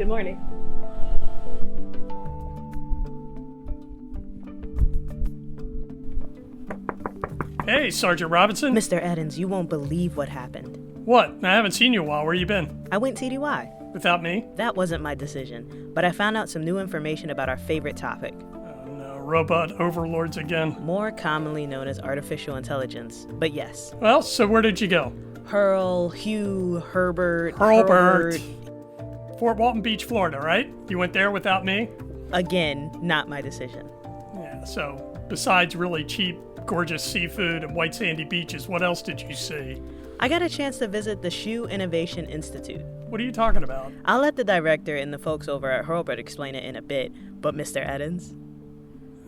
Good morning. Hey, Sergeant Robinson. Mr. Eddins, you won't believe what happened. What? I haven't seen you in a while. Where you been? I went TDY. Without me? That wasn't my decision, but I found out some new information about our favorite topic. Oh no, robot overlords again. More commonly known as artificial intelligence, but yes. Well, so where did you go? Hurl, Hugh, Herbert. Fort Walton Beach, Florida, right? You went there without me? Again, not my decision. Yeah, so besides really cheap, gorgeous seafood and white sandy beaches, what else did you see? I got a chance to visit the HSU Innovation Institute. What are you talking about? I'll let the director and the folks over at Herbert explain it in a bit, but Mr. Eddins?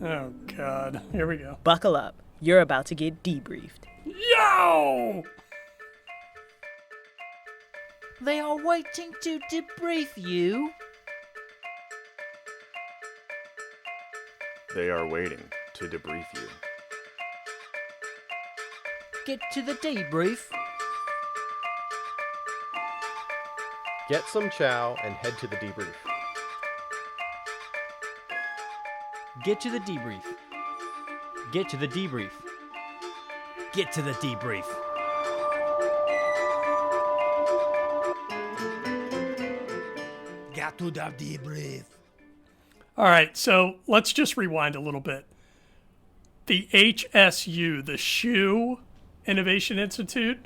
Oh, God. Here we go. Buckle up. You're about to get debriefed. Yo! They are waiting to debrief you. They are waiting to debrief you. Get to the debrief. Get some chow and head to the debrief. Get to the debrief. Get to the debrief. Get to the debrief. Get to the debrief. All right, so let's just rewind a little bit. The HSU, the HSU Innovation Institute.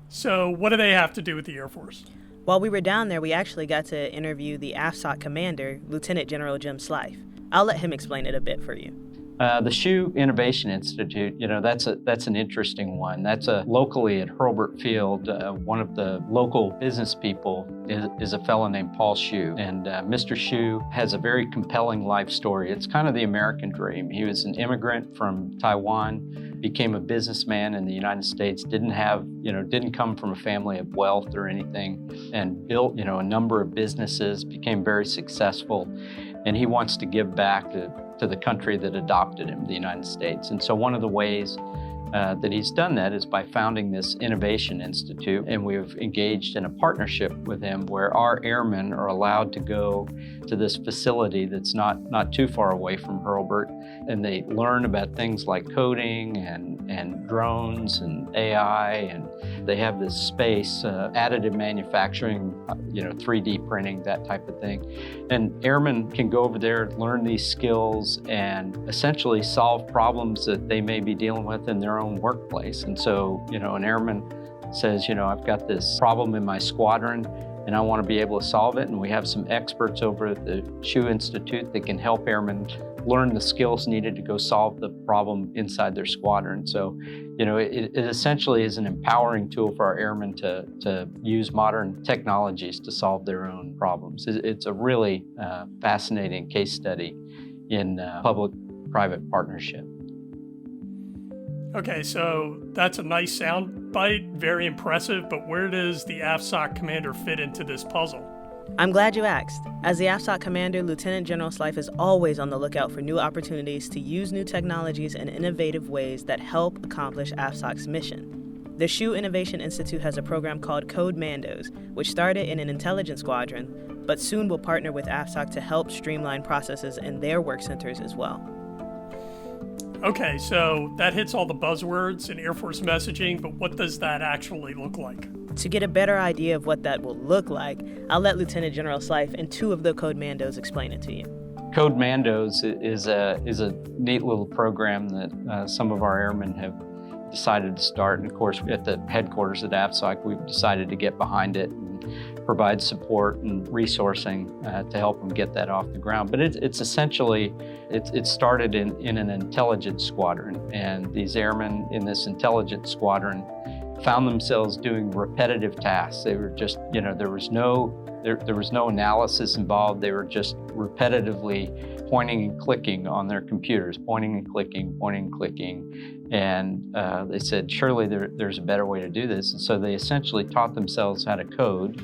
So what do they have to do with the Air Force? While we were down there, we actually got to interview the AFSOC commander, Lieutenant General Jim Slife. I'll let him explain it a bit for you. The HSU Innovation Institute, that's an interesting one. That's locally at Hurlburt Field. One of the local business people is a fellow named Paul HSU. And Mr. HSU has a very compelling life story. It's kind of the American dream. He was an immigrant from Taiwan, became a businessman in the United States, didn't come from a family of wealth or anything, and built, a number of businesses, became very successful. And he wants to give back to the country that adopted him, the United States. And so one of the ways that he's done that is by founding this Innovation Institute, and we've engaged in a partnership with him where our airmen are allowed to go to this facility that's not too far away from Hurlburt, and they learn about things like coding and drones and AI, and they have this space, additive manufacturing, 3D printing, that type of thing. And airmen can go over there, learn these skills, and essentially solve problems that they may be dealing with in their own workplace. And so, an airman says, I've got this problem in my squadron and I want to be able to solve it. And we have some experts over at the HSU Institute that can help airmen learn the skills needed to go solve the problem inside their squadron. So, it essentially is an empowering tool for our airmen to use modern technologies to solve their own problems. It's a really fascinating case study in public-private partnership. Okay, so that's a nice sound bite, very impressive, but where does the AFSOC commander fit into this puzzle? I'm glad you asked. As the AFSOC commander, Lieutenant General Slife is always on the lookout for new opportunities to use new technologies in innovative ways that help accomplish AFSOC's mission. The HSU Innovation Institute has a program called CODEMANDOS, which started in an intelligence squadron, but soon will partner with AFSOC to help streamline processes in their work centers as well. Okay, so that hits all the buzzwords in Air Force messaging, but what does that actually look like? To get a better idea of what that will look like, I'll let Lieutenant General Slife and two of the CODEMANDOS explain it to you. CODEMANDOS is a neat little program that some of our airmen have decided to start. And of course, at the headquarters at AFSOC, we've decided to get behind it and provide support and resourcing to help them get that off the ground. But it's essentially, it started in an intelligence squadron, and these airmen in this intelligence squadron found themselves doing repetitive tasks. They were just, there was no analysis involved. They were just repetitively pointing and clicking on their computers, pointing and clicking. And they said, surely there's a better way to do this. And so they essentially taught themselves how to code.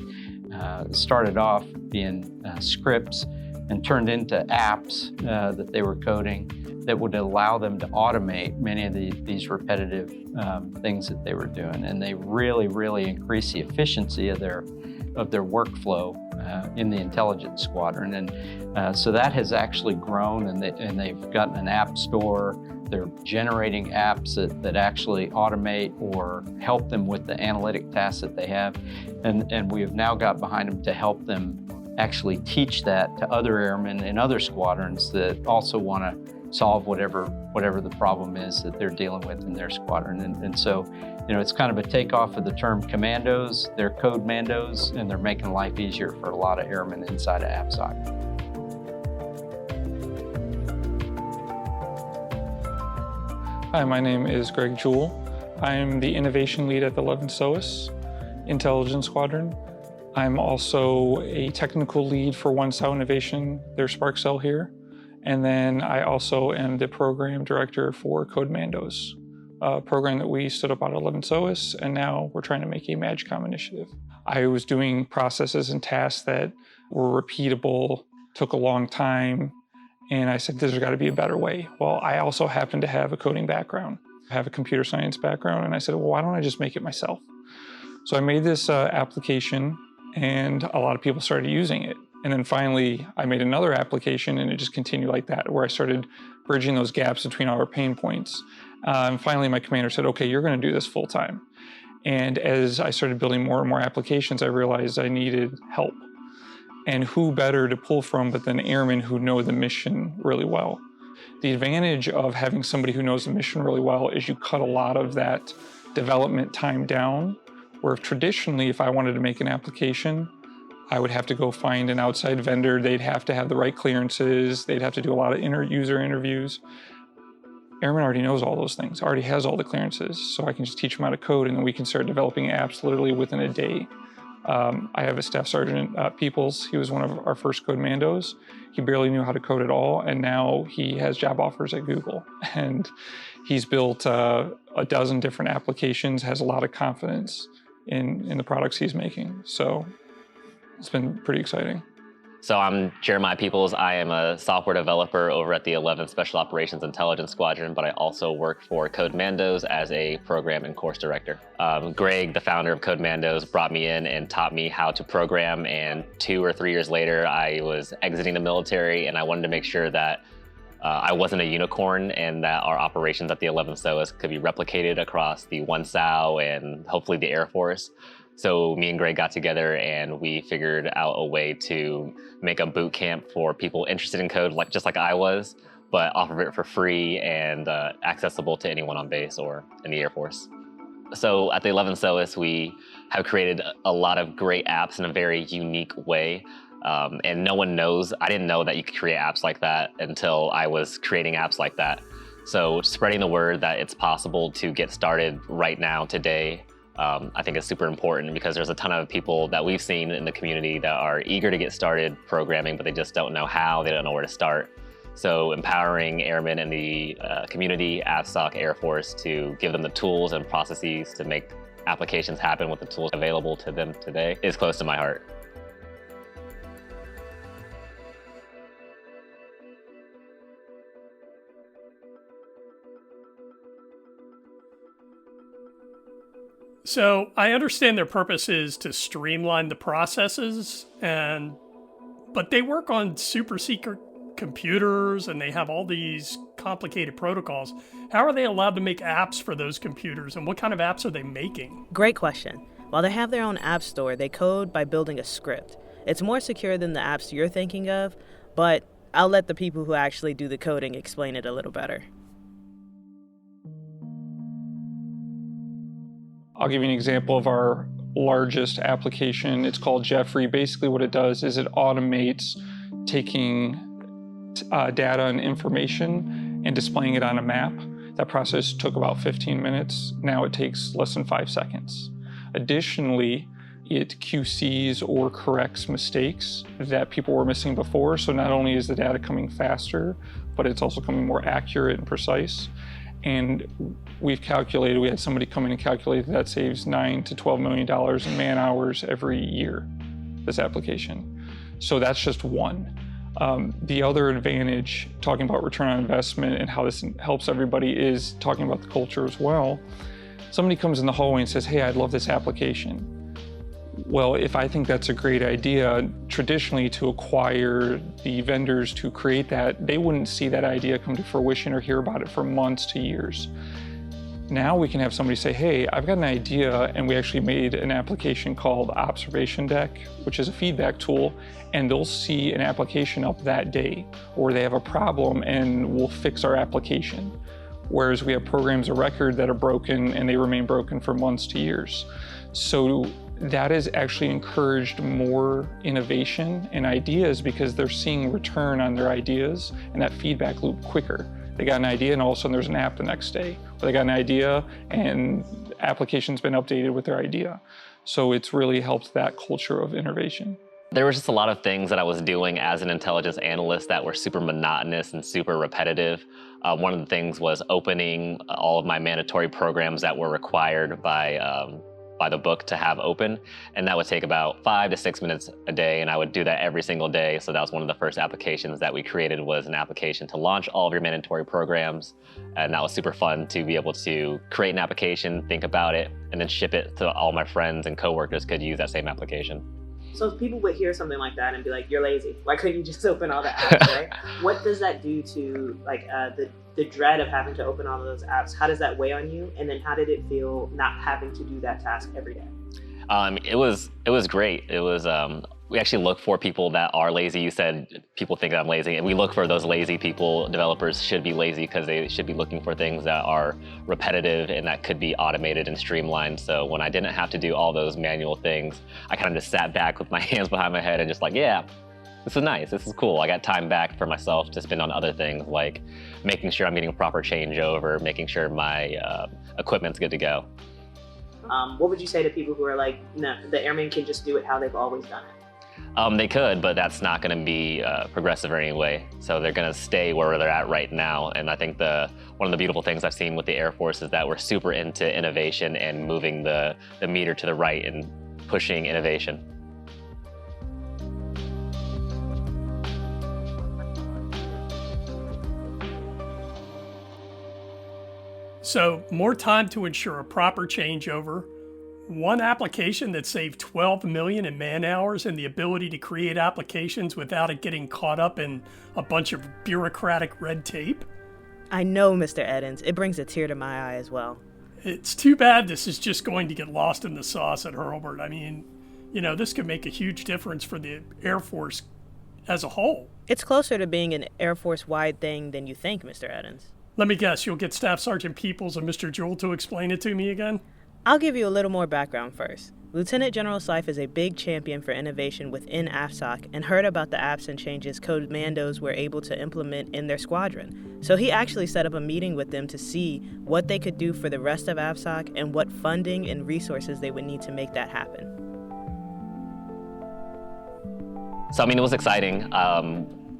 It started off being scripts and turned into apps that they were coding that would allow them to automate many of these repetitive things that they were doing. And they really increased the efficiency of their workflow in the intelligence squadron. And so that has actually grown, and they've gotten an app store. They're generating apps that actually automate or help them with the analytic tasks that they have. And we have now got behind them to help them actually teach that to other airmen in other squadrons that also want to solve whatever the problem is that they're dealing with in their squadron. And so, it's kind of a takeoff of the term commandos. They're CODEMANDOS, and they're making life easier for a lot of airmen inside of AFSOC. Hi, my name is Greg Jewell. I'm the innovation lead at the 11th SOAS Intelligence Squadron. I'm also a technical lead for One Cell Innovation, their Spark Cell here. And then I also am the program director for CODEMANDOS, a program that we stood up on 11th SOAS, and now we're trying to make a MAGCOM initiative. I was doing processes and tasks that were repeatable, took a long time, and I said, there's got to be a better way. Well, I also happen to have a coding background. I have a computer science background, and I said, well, why don't I just make it myself? So I made this application, and a lot of people started using it. And then finally, I made another application, and it just continued like that, where I started bridging those gaps between our pain points. And finally, my commander said, okay, you're going to do this full time. And as I started building more and more applications, I realized I needed help. And who better to pull from but than airmen who know the mission really well. The advantage of having somebody who knows the mission really well is you cut a lot of that development time down, where traditionally, if I wanted to make an application, I would have to go find an outside vendor. They'd have to have the right clearances. They'd have to do a lot of user interviews. Airman already knows all those things, already has all the clearances, so I can just teach them how to code, and then we can start developing apps literally within a day. I have a Staff Sergeant, Peoples. He was one of our first CODEMANDOs. He barely knew how to code at all, and now he has job offers at Google. And he's built a dozen different applications, has a lot of confidence in the products he's making. So it's been pretty exciting. So I'm Jeremiah Peoples. I am a software developer over at the 11th Special Operations Intelligence Squadron, but I also work for CODEMANDOS as a program and course director. Greg, the founder of CODEMANDOS, brought me in and taught me how to program, and 2 or 3 years later, I was exiting the military, and I wanted to make sure that I wasn't a unicorn and that our operations at the 11th SOAS could be replicated across the 1 SAO and hopefully the Air Force. So me and Greg got together and we figured out a way to make a boot camp for people interested in code, just like I was, but offer it for free and accessible to anyone on base or in the Air Force. So at the 11th SOAS, we have created a lot of great apps in a very unique way. And no one knows, I didn't know that you could create apps like that until I was creating apps like that. So spreading the word that it's possible to get started right now, today, I think is super important, because there's a ton of people that we've seen in the community that are eager to get started programming, but they just don't know how, they don't know where to start. So empowering airmen in the community, AFSOC, Air Force, to give them the tools and processes to make applications happen with the tools available to them today is close to my heart. So I understand their purpose is to streamline the processes, but they work on super secret computers and they have all these complicated protocols. How are they allowed to make apps for those computers, and what kind of apps are they making? Great question. While they have their own app store, they code by building a script. It's more secure than the apps you're thinking of, but I'll let the people who actually do the coding explain it a little better. I'll give you an example of our largest application. It's called Jeffrey. Basically what it does is it automates taking data and information and displaying it on a map. That process took about 15 minutes. Now it takes less than 5 seconds. Additionally, it QCs or corrects mistakes that people were missing before. So not only is the data coming faster, but it's also coming more accurate and precise. And we had somebody come in and calculate that saves $9 to $12 million in man hours every year, this application. So that's just one. The other advantage, talking about return on investment and how this helps everybody, is talking about the culture as well. Somebody comes in the hallway and says, hey, I'd love this application. Well, if I think that's a great idea, traditionally to acquire the vendors to create that, they wouldn't see that idea come to fruition or hear about it for months to years. Now we can have somebody say, hey, I've got an idea, and we actually made an application called Observation Deck, which is a feedback tool, and they'll see an application up that day, or they have a problem and we'll fix our application. Whereas we have programs of record that are broken and they remain broken for months to years. So that has actually encouraged more innovation and ideas because they're seeing return on their ideas and that feedback loop quicker. They got an idea and all of a sudden there's an app the next day. Or they got an idea and the application's been updated with their idea. So it's really helped that culture of innovation. There was just a lot of things that I was doing as an intelligence analyst that were super monotonous and super repetitive. One of the things was opening all of my mandatory programs that were required by the book to have open, and that would take about 5 to 6 minutes a day, and I would do that every single day. So that was one of the first applications that we created, was an application to launch all of your mandatory programs, and that was super fun to be able to create an application, think about it, and then ship it so all my friends and coworkers could use that same application. So if people would hear something like that and be like, you're lazy, why couldn't you just open all the apps, right? What does that do to like the dread of having to open all of those apps? How does that weigh on you? And then how did it feel not having to do that task every day? It was great. It was, we actually look for people that are lazy. You said people think that I'm lazy, and we look for those lazy people. Developers should be lazy because they should be looking for things that are repetitive and that could be automated and streamlined. So when I didn't have to do all those manual things, I kind of just sat back with my hands behind my head and just like, yeah, this is nice, this is cool. I got time back for myself to spend on other things like making sure I'm getting a proper changeover, making sure my equipment's good to go. What would you say to people who are like, no, the airmen can just do it how they've always done it? They could, but that's not going to be progressive in any way. So they're going to stay where they're at right now. And I think one of the beautiful things I've seen with the Air Force is that we're super into innovation and moving the meter to the right and pushing innovation. So more time to ensure a proper changeover, one application that saved 12 million in man hours, and the ability to create applications without it getting caught up in a bunch of bureaucratic red tape. I know, Mr. Edens, it brings a tear to my eye as well. It's too bad this is just going to get lost in the sauce at Hurlburt. I mean, you know, this could make a huge difference for the Air Force as a whole. It's closer to being an Air Force-wide thing than you think, Mr. Edens. Let me guess, you'll get Staff Sergeant Peoples and Mr. Jewell to explain it to me again? I'll give you a little more background first. Lieutenant General Slife is a big champion for innovation within AFSOC and heard about the apps and changes CODEMANDOS were able to implement in their squadron. So he actually set up a meeting with them to see what they could do for the rest of AFSOC and what funding and resources they would need to make that happen. So, I mean, it was exciting.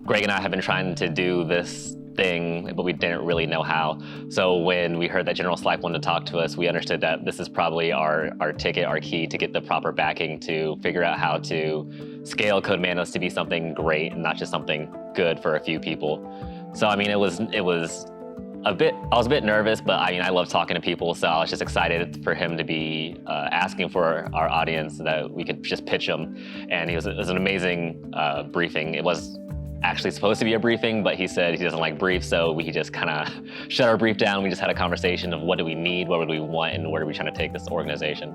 Greg and I have been trying to do this thing, but we didn't really know how. So when we heard that General Slife wanted to talk to us, we understood that this is probably our ticket, our key to get the proper backing to figure out how to scale CODEMANDOS to be something great and not just something good for a few people. So I mean, I was a bit nervous, but I mean, I love talking to people, so I was just excited for him to be asking for our audience so that we could just pitch him. And it was an amazing briefing. It was actually supposed to be a briefing, but he said he doesn't like briefs, so we just kind of shut our brief down. We just had a conversation of what do we need, what would we want, and where are we trying to take this organization.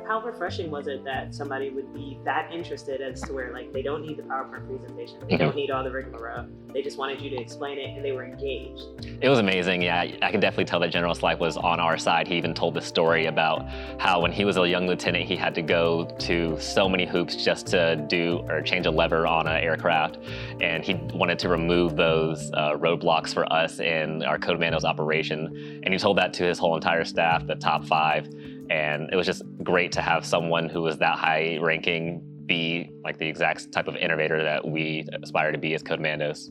How refreshing was it that somebody would be that interested as to where like they don't need the PowerPoint presentation, they don't need all the rigmarole, they just wanted you to explain it and they were engaged? It was amazing, yeah. I can definitely tell that General Slife was on our side. He even told the story about how when he was a young lieutenant, he had to go to so many hoops just to do or change a lever on an aircraft. And he wanted to remove those roadblocks for us in our CODEMANDOS operation. And he told that to his whole entire staff, the top 5. And it was just great to have someone who was that high ranking be like the exact type of innovator that we aspire to be as CODEMANDOS.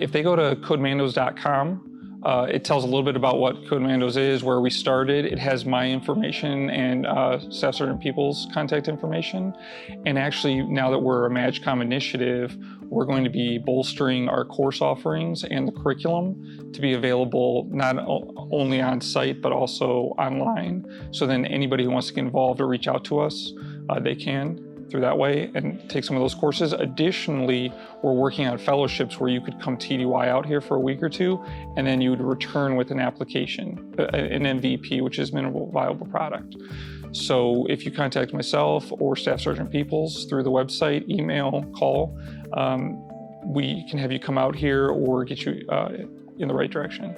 If they go to codemandos.com, it tells a little bit about what CODEMANDOS is, where we started. It has my information and Staff Sergeant Peoples' contact information. And actually, now that we're a MAGCOM initiative, we're going to be bolstering our course offerings and the curriculum to be available not only on site, but also online. So then anybody who wants to get involved or reach out to us, they can through that way and take some of those courses. Additionally, we're working on fellowships where you could come TDY out here for a week or two, and then you would return with an application, an MVP, which is minimal viable product. So if you contact myself or Staff Sergeant Peoples through the website, email, call, we can have you come out here or get you in the right direction.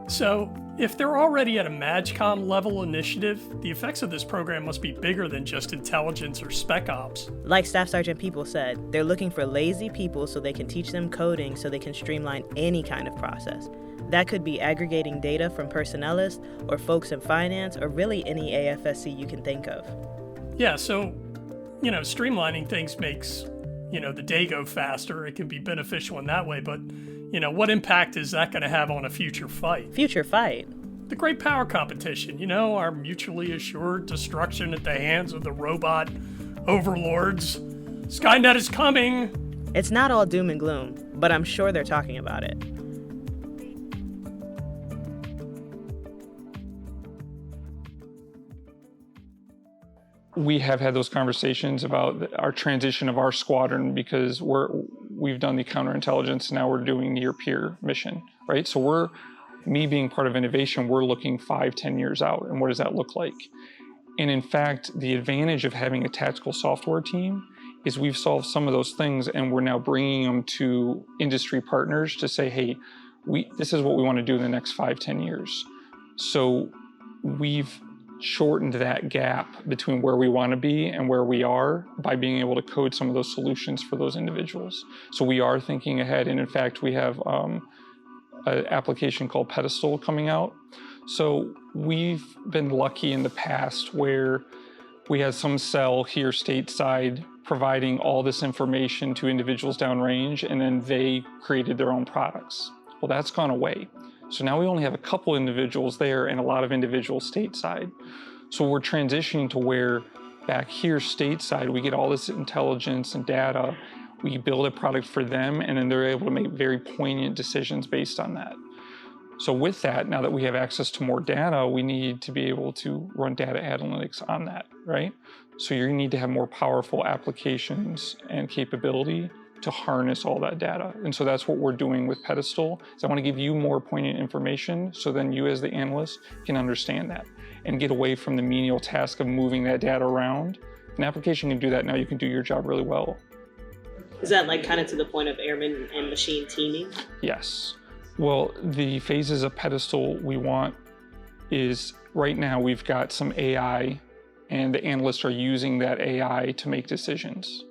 So, if they're already at a MAGCOM level initiative, the effects of this program must be bigger than just intelligence or spec ops. Like Staff Sergeant People said, they're looking for lazy people so they can teach them coding so they can streamline any kind of process. That could be aggregating data from personnelists or folks in finance or really any AFSC you can think of. Yeah, so, streamlining things makes, the day go faster. It can be beneficial in that way, but what impact is that going to have on a future fight? Future fight? The great power competition, our mutually assured destruction at the hands of the robot overlords. Skynet is coming! It's not all doom and gloom, but I'm sure they're talking about it. We have had those conversations about our transition of our squadron because we've done the counterintelligence, and now we're doing near-peer mission, right? So me being part of innovation, we're looking 5-10 years out, and what does that look like? And in fact, the advantage of having a tactical software team is we've solved some of those things, and we're now bringing them to industry partners to say, hey, this is what we want to do in the next 5-10 years. So we've shortened that gap between where we want to be and where we are by being able to code some of those solutions for those individuals. So we are thinking ahead, and in fact, we have an application called Pedestal coming out. So we've been lucky in the past where we had some cell here stateside providing all this information to individuals downrange, and then they created their own products. Well, that's gone away. So now we only have a couple individuals there and a lot of individuals stateside. So we're transitioning to where back here stateside, we get all this intelligence and data, we build a product for them, and then they're able to make very poignant decisions based on that. So with that, now that we have access to more data, we need to be able to run data analytics on that, right? So you need to have more powerful applications and capability to harness all that data. And so that's what we're doing with Pedestal. So I want to give you more poignant information so then you as the analyst can understand that and get away from the menial task of moving that data around. An application can do that now. You can do your job really well. Is that kind of to the point of airman and machine teaming? Yes. Well, the phases of Pedestal we want is right now we've got some AI and the analysts are using that AI to make decisions.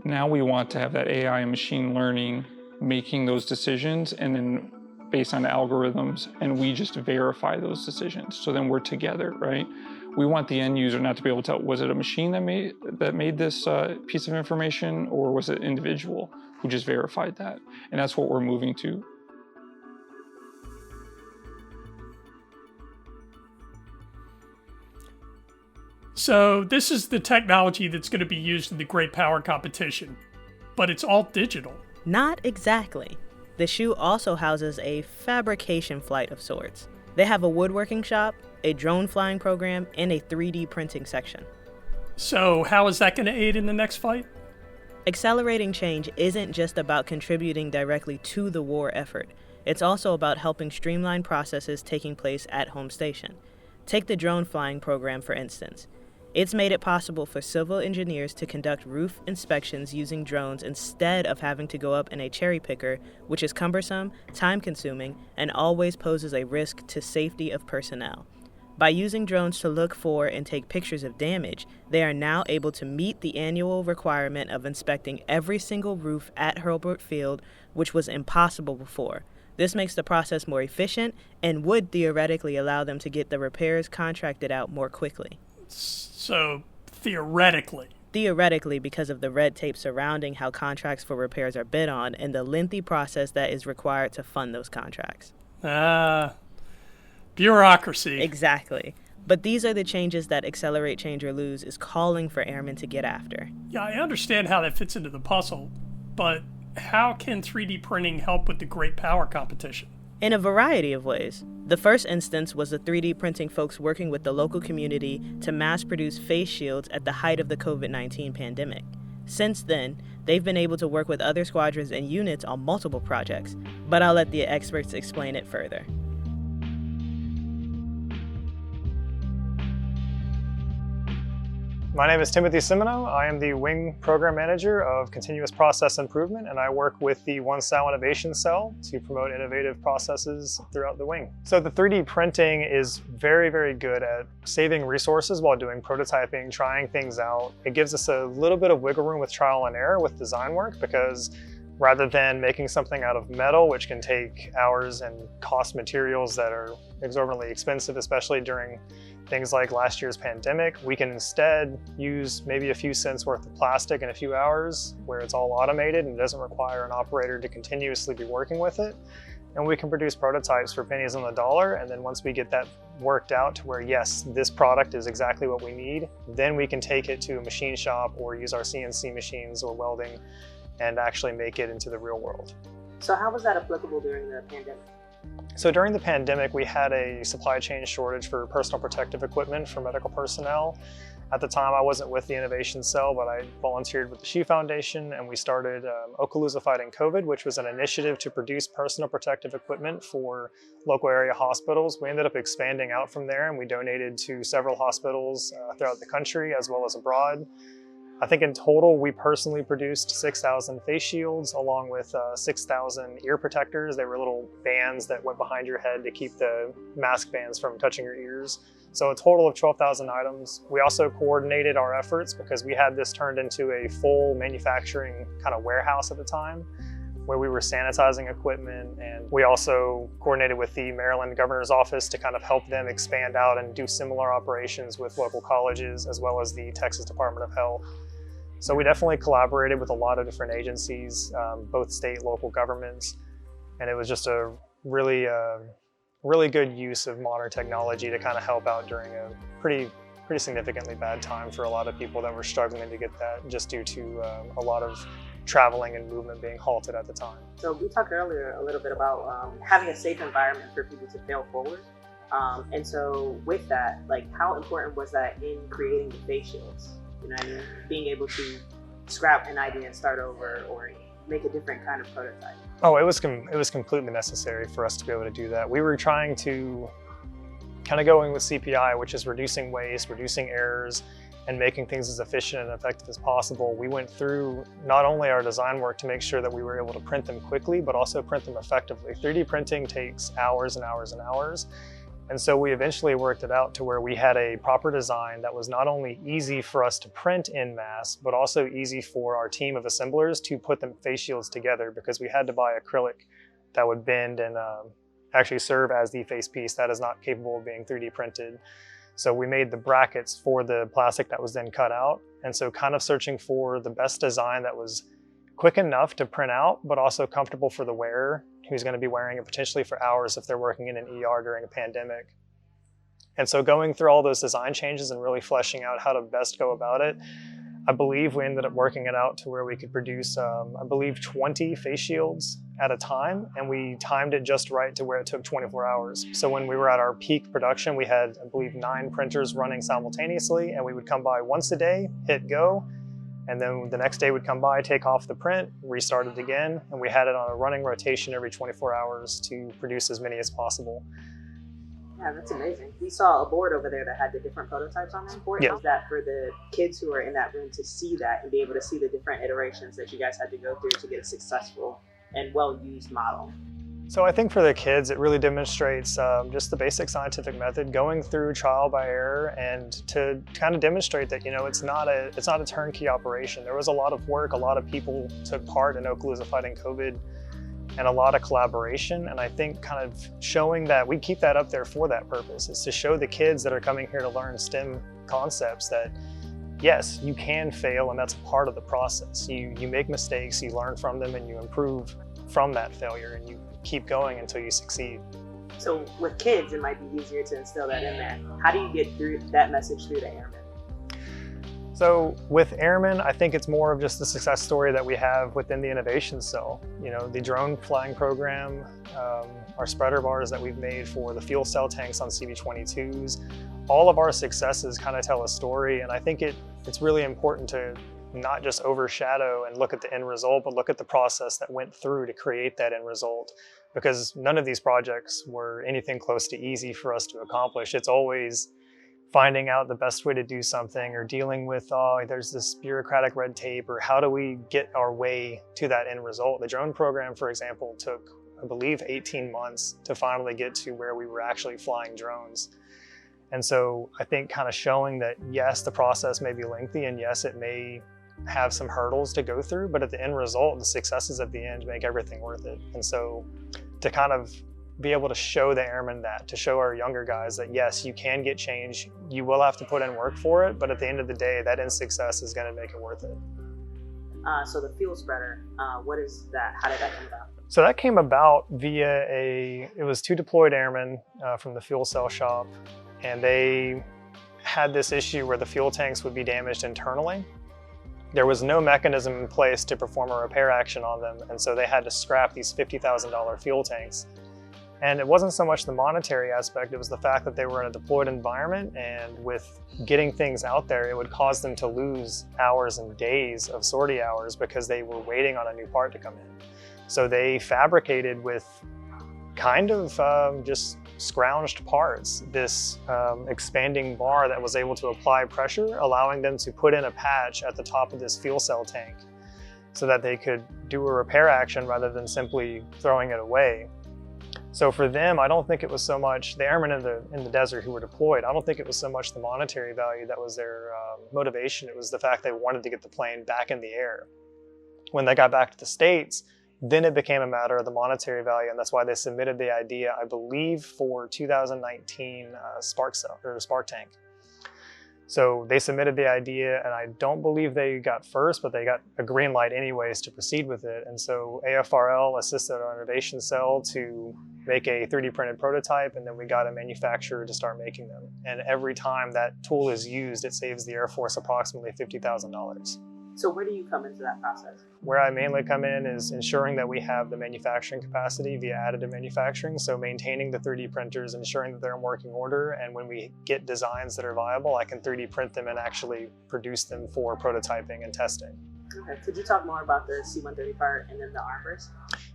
Now we want to have that AI and machine learning making those decisions and then based on algorithms, and we just verify those decisions. So then we're together, right? We want the end user not to be able to tell, was it a machine that made this piece of information, or was it an individual who just verified that? And that's what we're moving to. So this is the technology that's going to be used in the great power competition, but it's all digital. Not exactly. The SHU also houses a fabrication flight of sorts. They have a woodworking shop, a drone flying program, and a 3D printing section. So how is that going to aid in the next fight? Accelerating change isn't just about contributing directly to the war effort. It's also about helping streamline processes taking place at home station. Take the drone flying program, for instance. It's made it possible for civil engineers to conduct roof inspections using drones instead of having to go up in a cherry picker, which is cumbersome, time-consuming, and always poses a risk to safety of personnel. By using drones to look for and take pictures of damage, they are now able to meet the annual requirement of inspecting every single roof at Hurlburt Field, which was impossible before. This makes the process more efficient and would theoretically allow them to get the repairs contracted out more quickly. So, theoretically? Theoretically, because of the red tape surrounding how contracts for repairs are bid on and the lengthy process that is required to fund those contracts. Bureaucracy. Exactly. But these are the changes that Accelerate Change or Lose is calling for airmen to get after. Yeah, I understand how that fits into the puzzle, but how can 3D printing help with the great power competition? in a variety of ways. The first instance was the 3D printing folks working with the local community to mass produce face shields at the height of the COVID-19 pandemic. Since then, they've been able to work with other squadrons and units on multiple projects, but I'll let the experts explain it further. My name is Timothy Simino. I am the Wing Program Manager of Continuous Process Improvement, and I work with the One SAO Innovation Cell to promote innovative processes throughout the wing. So the 3D printing is very, very good at saving resources while doing prototyping, trying things out. It gives us a little bit of wiggle room with trial and error with design work, because rather than making something out of metal, which can take hours and cost materials that are exorbitantly expensive, especially during things like last year's pandemic, we can instead use maybe a few cents worth of plastic in a few hours, where it's all automated and doesn't require an operator to continuously be working with it. And we can produce prototypes for pennies on the dollar. And then once we get that worked out to where, yes, this product is exactly what we need, then we can take it to a machine shop or use our CNC machines or welding and actually make it into the real world. So how was that applicable during the pandemic? So during the pandemic, we had a supply chain shortage for personal protective equipment for medical personnel. At the time, I wasn't with the Innovation Cell, but I volunteered with the SHU Foundation, and we started Okaloosa Fighting COVID, which was an initiative to produce personal protective equipment for local area hospitals. We ended up expanding out from there, and we donated to several hospitals throughout the country as well as abroad. I think in total, we personally produced 6,000 face shields along with 6,000 ear protectors. They were little bands that went behind your head to keep the mask bands from touching your ears. So a total of 12,000 items. We also coordinated our efforts because we had this turned into a full manufacturing kind of warehouse at the time, where we were sanitizing equipment, and we also coordinated with the Maryland Governor's Office to kind of help them expand out and do similar operations with local colleges as well as the Texas Department of Health. So we definitely collaborated with a lot of different agencies, both state, local governments, and it was just a really good use of modern technology to kind of help out during a pretty significantly bad time for a lot of people that were struggling to get that, just due to a lot of traveling and movement being halted at the time. So we talked earlier a little bit about having a safe environment for people to fail forward. And so with that, like, how important was that in creating the face shields? You know what I mean? Being able to scrap an idea and start over, or make a different kind of prototype. Oh, it was completely necessary for us to be able to do that. We were trying to kind of going with CPI, which is reducing waste, reducing errors, and making things as efficient and effective as possible. We went through not only our design work to make sure that we were able to print them quickly, but also print them effectively. 3D printing takes hours and hours and hours. And so we eventually worked it out to where we had a proper design that was not only easy for us to print en masse, but also easy for our team of assemblers to put the face shields together, because we had to buy acrylic that would bend and actually serve as the face piece that is not capable of being 3D printed. So we made the brackets for the plastic that was then cut out. And so kind of searching for the best design that was quick enough to print out, but also comfortable for the wearer, who's going to be wearing it potentially for hours if they're working in an ER during a pandemic. And so going through all those design changes and really fleshing out how to best go about it, I believe we ended up working it out to where we could produce, I believe, 20 face shields at a time, and we timed it just right to where it took 24 hours. So when we were at our peak production, we had, I believe, 9 printers running simultaneously, and we would come by once a day, hit go, and then the next day would come by, take off the print, restart it again, and we had it on a running rotation every 24 hours to produce as many as possible. Yeah, that's amazing. We saw a board over there that had the different prototypes on that board. Yeah. How's that for the kids who are in that room to see that and be able to see the different iterations that you guys had to go through to get a successful and well-used model? So I think for the kids, it really demonstrates just the basic scientific method, going through trial by error, and to kind of demonstrate that, you know, it's not a turnkey operation. There was a lot of work, a lot of people took part in Okaloosa Fighting COVID, and a lot of collaboration. And I think kind of showing that we keep that up there for that purpose, is to show the kids that are coming here to learn STEM concepts that, yes, you can fail, and that's part of the process. You make mistakes, you learn from them, and you improve from that failure, and you keep going until you succeed. So with kids, it might be easier to instill that in there. How do you get through that message through the Airmen? So with Airmen, I think it's more of just the success story that we have within the innovation cell. You know, the drone flying program, our spreader bars that we've made for the fuel cell tanks on CV-22s, all of our successes kind of tell a story. And I think it's really important to not just overshadow and look at the end result, but look at the process that went through to create that end result. Because none of these projects were anything close to easy for us to accomplish. It's always finding out the best way to do something, or dealing with, oh, there's this bureaucratic red tape, or how do we get our way to that end result. The drone program, for example, took, I believe, 18 months to finally get to where we were actually flying drones. And so I think kind of showing that, yes, the process may be lengthy, and yes, it may have some hurdles to go through, but at the end result, the successes at the end make everything worth it. And so to kind of be able to show the airmen that, to show our younger guys that, yes, you can get change, you will have to put in work for it, but at the end of the day, that end success is going to make it worth it. So the fuel spreader, what is that? How did that come about? So that came about via it was 2 deployed airmen from the fuel cell shop, and they had this issue where the fuel tanks would be damaged internally. There was no mechanism in place to perform a repair action on them, and so they had to scrap these $50,000 fuel tanks. And it wasn't so much the monetary aspect, it was the fact that they were in a deployed environment, and with getting things out there, it would cause them to lose hours and days of sortie hours because they were waiting on a new part to come in. So they fabricated with kind of just scrounged parts, this expanding bar that was able to apply pressure, allowing them to put in a patch at the top of this fuel cell tank so that they could do a repair action rather than simply throwing it away. So for them, I don't think it was so much the airmen in the desert who were deployed. I don't think it was so much the monetary value that was their motivation. It was the fact they wanted to get the plane back in the air. When they got back to the States, then it became a matter of the monetary value, and that's why they submitted the idea, I believe, for 2019 Spark tank. So they submitted the idea, and I don't believe they got first, but they got a green light anyways to proceed with it. And so AFRL assisted our innovation cell to make a 3D printed prototype, and then we got a manufacturer to start making them. And every time that tool is used, it saves the Air Force approximately $50,000. So where do you come into that process? Where I mainly come in is ensuring that we have the manufacturing capacity via additive manufacturing. So maintaining the 3D printers, ensuring that they're in working order. And when we get designs that are viable, I can 3D print them and actually produce them for prototyping and testing. Okay, could you talk more about the C-130 part and then the armors?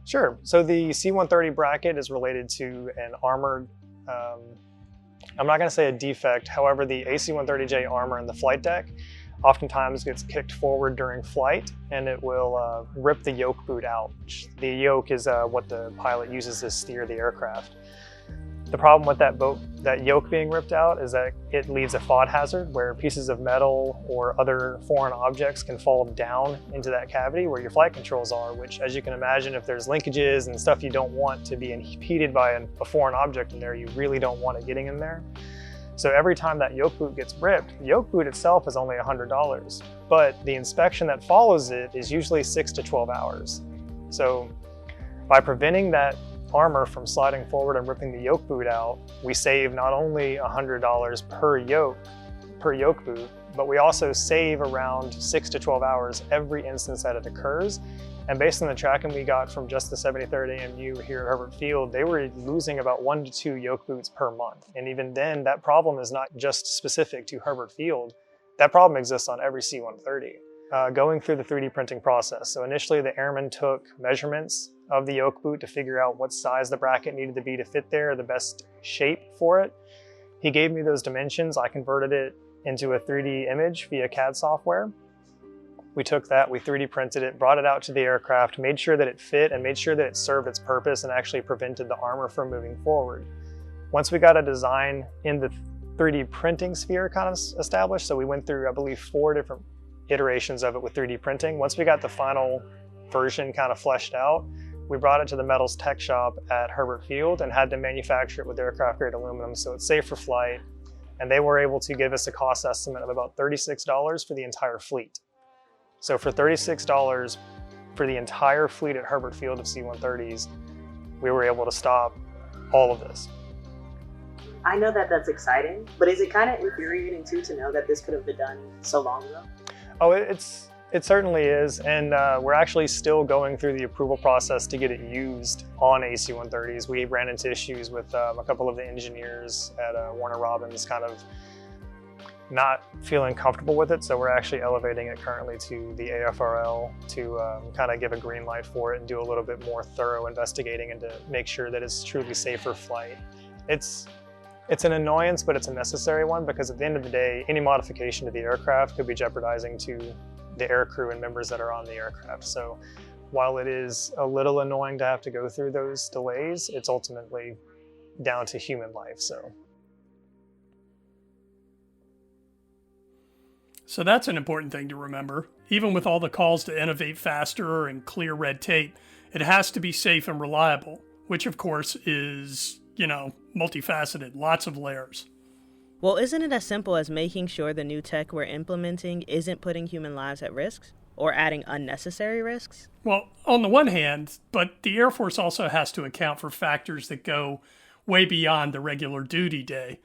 Sure. So the C-130 bracket is related to an armored, I'm not going to say a defect, however, the AC-130J armor in the flight deck oftentimes gets kicked forward during flight, and it will rip the yoke boot out. The yoke is what the pilot uses to steer the aircraft. The problem with that yoke being ripped out is that it leaves a FOD hazard where pieces of metal or other foreign objects can fall down into that cavity where your flight controls are, which, as you can imagine, if there's linkages and stuff you don't want to be impeded by a foreign object in there, you really don't want it getting in there. So every time that yoke boot gets ripped, the yoke boot itself is only $100, but the inspection that follows it is usually 6 to 12 hours. So by preventing that armor from sliding forward and ripping the yoke boot out, we save not only $100 per yoke boot, but we also save around 6 to 12 hours every instance that it occurs. And based on the tracking we got from just the 73rd AMU here at Herbert Field, they were losing about 1 to 2 yoke boots per month. And even then, that problem is not just specific to Herbert Field. That problem exists on every C-130. Going through the 3D printing process. So initially, the airmen took measurements of the yoke boot to figure out what size the bracket needed to be to fit there, the best shape for it. He gave me those dimensions. I converted it into a 3D image via CAD software. We took that, we 3D printed it, brought it out to the aircraft, made sure that it fit and made sure that it served its purpose and actually prevented the armor from moving forward. Once we got a design in the 3D printing sphere kind of established, so we went through, I believe, 4 different iterations of it with 3D printing. Once we got the final version kind of fleshed out, we brought it to the metals tech shop at Herbert Field and had to manufacture it with aircraft grade aluminum so it's safe for flight. And they were able to give us a cost estimate of about $36 for the entire fleet. So for $36 for the entire fleet at Herbert Field of C-130s, we were able to stop all of this. I know that that's exciting, but is it kind of infuriating too to know that this could have been done so long ago? Oh, it certainly is, and we're actually still going through the approval process to get it used on AC-130s. We ran into issues with a couple of the engineers at Warner Robins kind of not feeling comfortable with it, so we're actually elevating it currently to the AFRL to kind of give a green light for it and do a little bit more thorough investigating and to make sure that it's truly safe for flight. It's an annoyance, but it's a necessary one, because at the end of the day, any modification to the aircraft could be jeopardizing to the aircrew and members that are on the aircraft. So while it is a little annoying to have to go through those delays, it's ultimately down to human life. So that's an important thing to remember. Even with all the calls to innovate faster and clear red tape, it has to be safe and reliable, which of course is, multifaceted, lots of layers. Well, isn't it as simple as making sure the new tech we're implementing isn't putting human lives at risk or adding unnecessary risks? Well, on the one hand, but the Air Force also has to account for factors that go way beyond the regular duty day.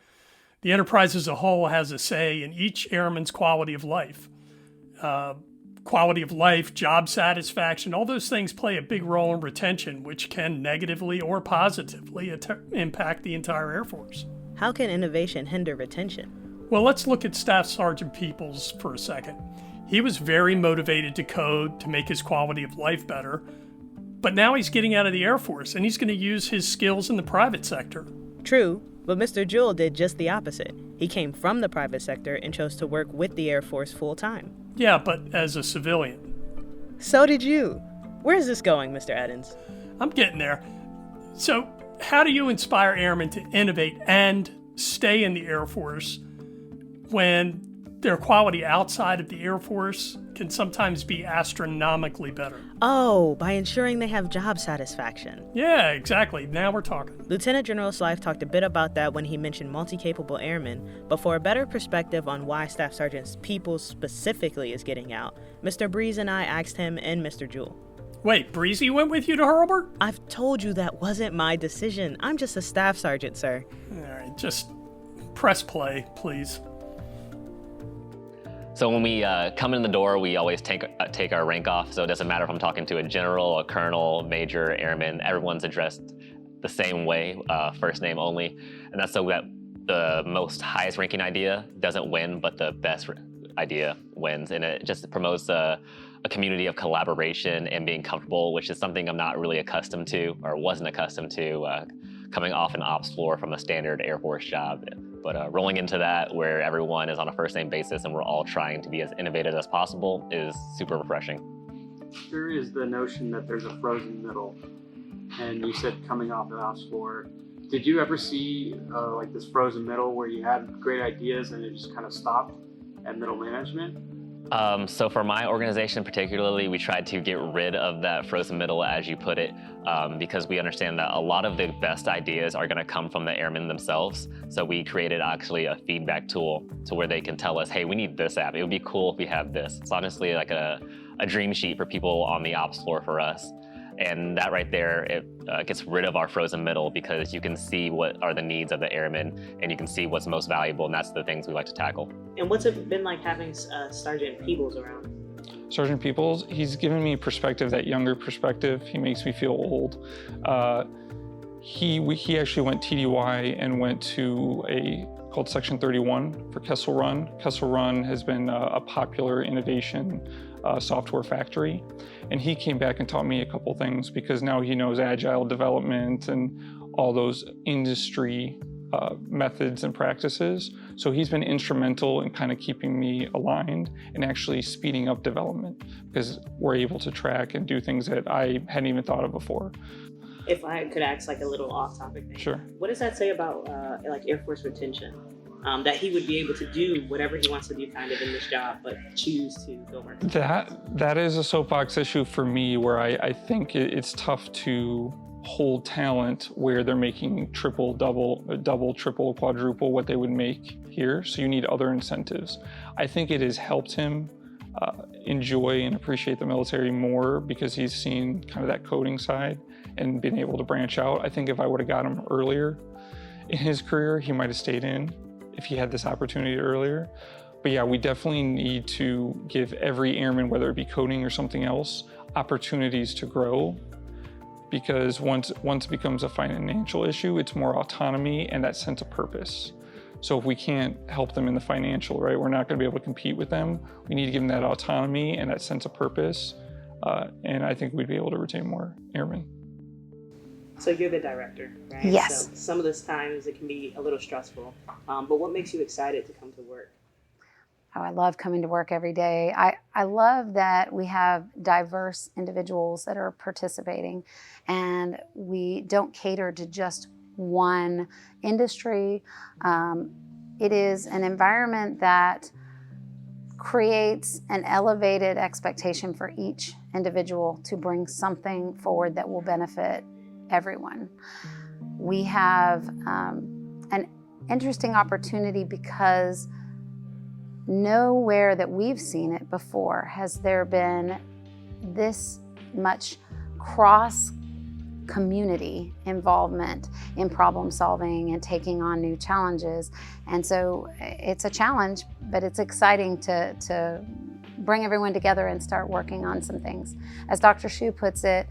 The enterprise as a whole has a say in each airman's quality of life. Quality of life, job satisfaction, all those things play a big role in retention, which can negatively or positively impact the entire Air Force. How can innovation hinder retention? Well, let's look at Staff Sergeant Peoples for a second. He was very motivated to code to make his quality of life better, but now he's getting out of the Air Force and he's going to use his skills in the private sector. True, but Mr. Jewell did just the opposite. He came from the private sector and chose to work with the Air Force full time. Yeah, but as a civilian. So did you. Where is this going, Mr. Edens? I'm getting there. So, how do you inspire airmen to innovate and stay in the Air Force when their quality outside of the Air Force can sometimes be astronomically better? Oh, by ensuring they have job satisfaction. Yeah, exactly. Now we're talking. Lieutenant General Slife talked a bit about that when he mentioned multi-capable airmen, but for a better perspective on why Staff Sergeant Peoples specifically is getting out, Mr. Breeze and I asked him and Mr. Jewell. Wait, Breezy went with you to Hurlburt? I've told you that wasn't my decision. I'm just a staff sergeant, sir. All right, just press play, please. So when we come in the door, we always take our rank off. So it doesn't matter if I'm talking to a general, a colonel, major, airman. Everyone's addressed the same way, first name only. And that's so that the most highest ranking idea doesn't win, but the best idea wins. And it just promotes a community of collaboration and being comfortable, which is something I'm not really accustomed to or wasn't accustomed to coming off an ops floor from a standard Air Force job. But rolling into that where everyone is on a first name basis and we're all trying to be as innovative as possible is super refreshing. There is the notion that there's a frozen middle, and you said coming off the ops floor. Did you ever see like this frozen middle where you had great ideas and it just kind of stopped at middle management? So for my organization particularly, we tried to get rid of that frozen middle, as you put it, because we understand that a lot of the best ideas are going to come from the airmen themselves. So we created actually a feedback tool to where they can tell us, hey, we need this app. It would be cool if we have this. It's honestly like a dream sheet for people on the ops floor for us. And that right there, it gets rid of our frozen middle because you can see what are the needs of the airmen and you can see what's most valuable, and that's the things we like to tackle. And what's it been like having Sergeant Peoples around? Sergeant Peoples, he's given me perspective, that younger perspective. He makes me feel old. He actually went TDY and went to a called Section 31 for Kessel Run. Kessel Run has been a popular innovation software factory. And he came back and taught me a couple things because now he knows agile development and all those industry methods and practices. So he's been instrumental in kind of keeping me aligned and actually speeding up development because we're able to track and do things that I hadn't even thought of before. If I could ask like a little off-topic thing. Sure. What does that say about like Air Force retention? That he would be able to do whatever he wants to do kind of in this job, but choose to go work. That is a soapbox issue for me where I think it's tough to hold talent where they're making triple, triple, quadruple what they would make here. So you need other incentives. I think it has helped him enjoy and appreciate the military more because he's seen kind of that coding side and been able to branch out. I think if I would have got him earlier in his career, he might have stayed in if he had this opportunity earlier. But yeah, we definitely need to give every airman, whether it be coding or something else, opportunities to grow. Because once it becomes a financial issue, it's more autonomy and that sense of purpose. So if we can't help them in the financial, right, we're not going to be able to compete with them. We need to give them that autonomy and that sense of purpose. And I think we'd be able to retain more airmen. So you're the director, right? Yes. So some of those times it can be a little stressful. But what makes you excited to come to work? Oh, I love coming to work every day. I love that we have diverse individuals that are participating, and we don't cater to just one industry. It is an environment that creates an elevated expectation for each individual to bring something forward that will benefit everyone. We have an interesting opportunity because nowhere that we've seen it before has there been this much cross-community involvement in problem solving and taking on new challenges. And so it's a challenge, but it's exciting to bring everyone together and start working on some things. As Dr. Hsu puts it,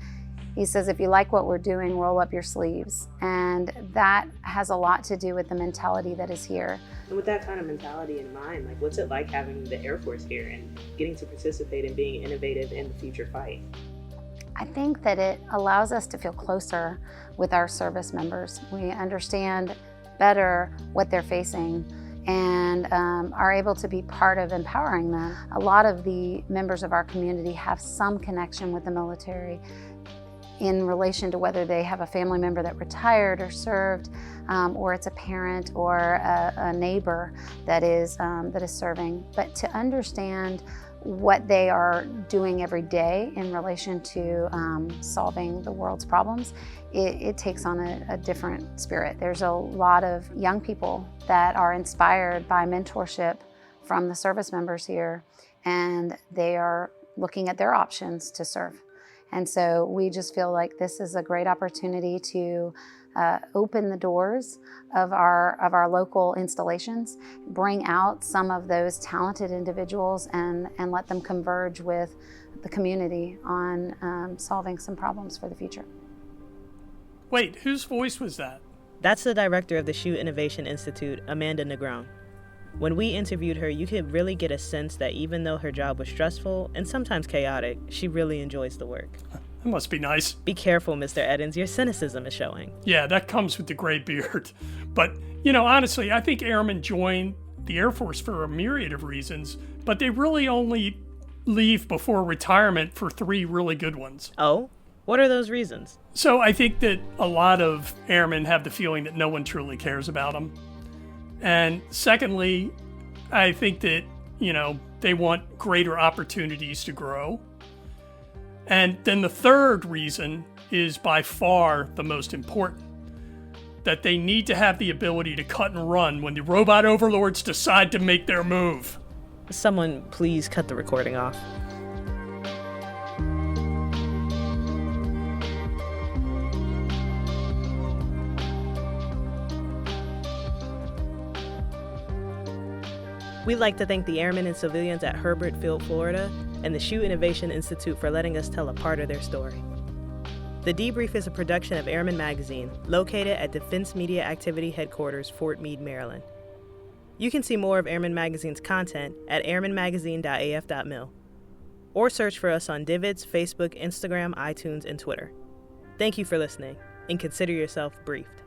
he says, if you like what we're doing, roll up your sleeves. And that has a lot to do with the mentality that is here. And with that kind of mentality in mind, like what's it like having the Air Force here and getting to participate in being innovative in the future fight? I think that it allows us to feel closer with our service members. We understand better what they're facing and are able to be part of empowering them. A lot of the members of our community have some connection with the military in relation to whether they have a family member that retired or served, or it's a parent or a neighbor that is serving. But to understand what they are doing every day in relation to solving the world's problems, it takes on a different spirit. There's a lot of young people that are inspired by mentorship from the service members here, and they are looking at their options to serve. And so we just feel like this is a great opportunity to open the doors of our local installations, bring out some of those talented individuals and let them converge with the community on solving some problems for the future. Wait, whose voice was that? That's the director of the HSU Innovation Institute, Amanda Negron. When we interviewed her, you could really get a sense that even though her job was stressful and sometimes chaotic, she really enjoys the work. That must be nice. Be careful, Mr. Edens, your cynicism is showing. Yeah, that comes with the gray beard. But, honestly, I think airmen join the Air Force for a myriad of reasons, but they really only leave before retirement for 3 really good ones. Oh? What are those reasons? So I think that a lot of airmen have the feeling that no one truly cares about them. And secondly, I think that, they want greater opportunities to grow. And then the third reason is by far the most important, that they need to have the ability to cut and run when the robot overlords decide to make their move. Someone please cut the recording off. We'd like to thank the airmen and civilians at Herbert Field, Florida, and the HSU Innovation Institute for letting us tell a part of their story. The Debrief is a production of Airmen Magazine, located at Defense Media Activity Headquarters, Fort Meade, Maryland. You can see more of Airmen Magazine's content at airmenmagazine.af.mil, or search for us on Divots, Facebook, Instagram, iTunes, and Twitter. Thank you for listening, and consider yourself briefed.